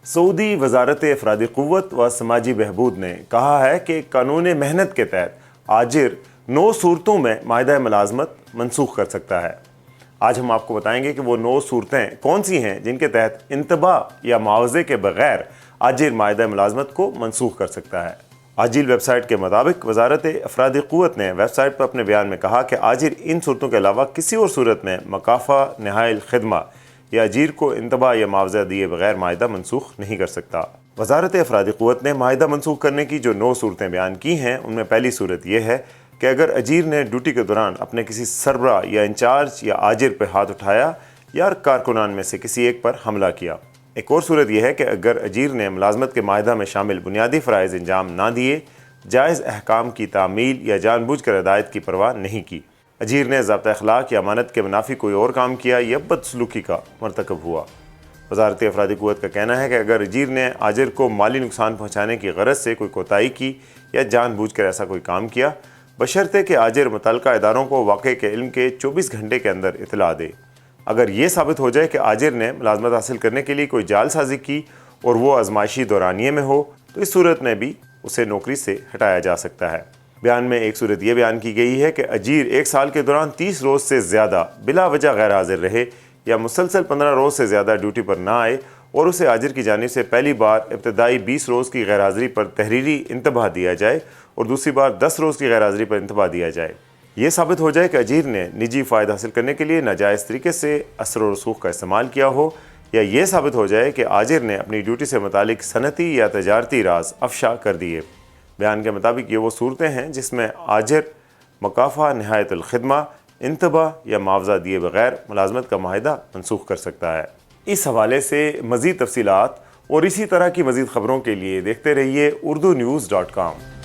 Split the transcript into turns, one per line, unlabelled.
Saudi वजारत अफरादी क़ुव्वत व समाजी बहबूद ने कहा है कि कानून मेहनत के तहत आजिर 9 सूरतों में माहिदा मुलाजमत मनसूख कर सकता है। आज हम आपको बताएंगे कि वो 9 सूरतें कौन सी हैं जिनके तहत इंतबाह या मुआवजे के बगैर आजिर माहिदा मुलाजमत को मनसूख कर सकता है। आजिल वेबसाइट के मुताबिक वजारत अफरादी क़ुव्वत ने वेबसाइट पर अपने बयान में कहा कि आजिर इन सूरतों के अलावा किसी और सूरत में मकाफ़ा नहाइल खिदमा या अजीर को इंतबाह या मुआवजा दिए बगैर माहिदा मनसूख नहीं कर सकता। वजारत अफरादी क़ुव्वत ने माहिदा मनसूख करने की जो 9 सूरतें बयान की हैं, उनमें पहली सूरत यह है कि अगर अजीर ने ड्यूटी के दौरान अपने किसी सरबरा या इंचार्ज या आजिर पर हाथ उठाया या कारकुनान में से किसी एक पर हमला किया। एक और सूरत यह है कि अगर अजीर ने मुलाजमत के माहिदा में शामिल बुनियादी फ़राइज़ अंजाम ना दिए, जायज़ अहकाम की तामील या जानबूझकर हिदायत की परवाह नहीं की, अजीर ने ज़ाब्ता अखलाक या अमानत के मुनाफी कोई और काम किया या बदसलूकी का मरतकब हुआ। वजारत अफरादी क़ुव्वत का कहना है कि अगर अजीर ने आजिर को माली नुकसान पहुँचाने की गरज से कोई कोताही की या जानबूझकर ऐसा कोई काम किया, बशर्ते कि आजिर मुतल्लिका इदारों को वाक़े के इल्म के 24 घंटे के अंदर इतला दे। अगर ये साबित हो जाए कि आजिर ने मुलाजमत हासिल करने के लिए कोई जालसाजी की और वो आजमाइशी दौरानिए में हो, तो इस सूरत में भी उसे नौकरी से हटाया जा सकता है। बयान में एक सूरत यह बयान की गई है कि अजीर 1 साल के दौरान 30 रोज़ से ज़्यादा बिला वजह गैर हाजिर रहे या मुसलसल 15 रोज़ से ज़्यादा ड्यूटी पर ना आए और उसे आजिर की जानिब से पहली बार इब्तदाई 20 रोज़ की गैर हाज़िरी पर तहरीरी इंतबाह दिया जाए और दूसरी बार 10 रोज़ की गैर हाज़िरी पर इंतबाह दिया जाए। ये साबित हो जाए कि अजीर ने निजी फ़ायदा हासिल करने के लिए नाजायज़ तरीके से असर व रसूख का इस्तेमाल किया हो, या ये साबित हो जाए कि आजिर ने अपनी ड्यूटी से मुतालिक सनती या तजारती राज अफशा कर दिए। बयान के मुताबिक ये वो सूरतें हैं जिसमें आजिर मकाफ़ा नहायतुल खिदमा, इंतबाह या मुआवजा दिए बगैर मुलाजमत का माहिदा मनसूख कर सकता है। इस हवाले से मज़ीद तफसीलात और इसी तरह की मज़ीद ख़बरों के लिए देखते रहिए urdunews.com।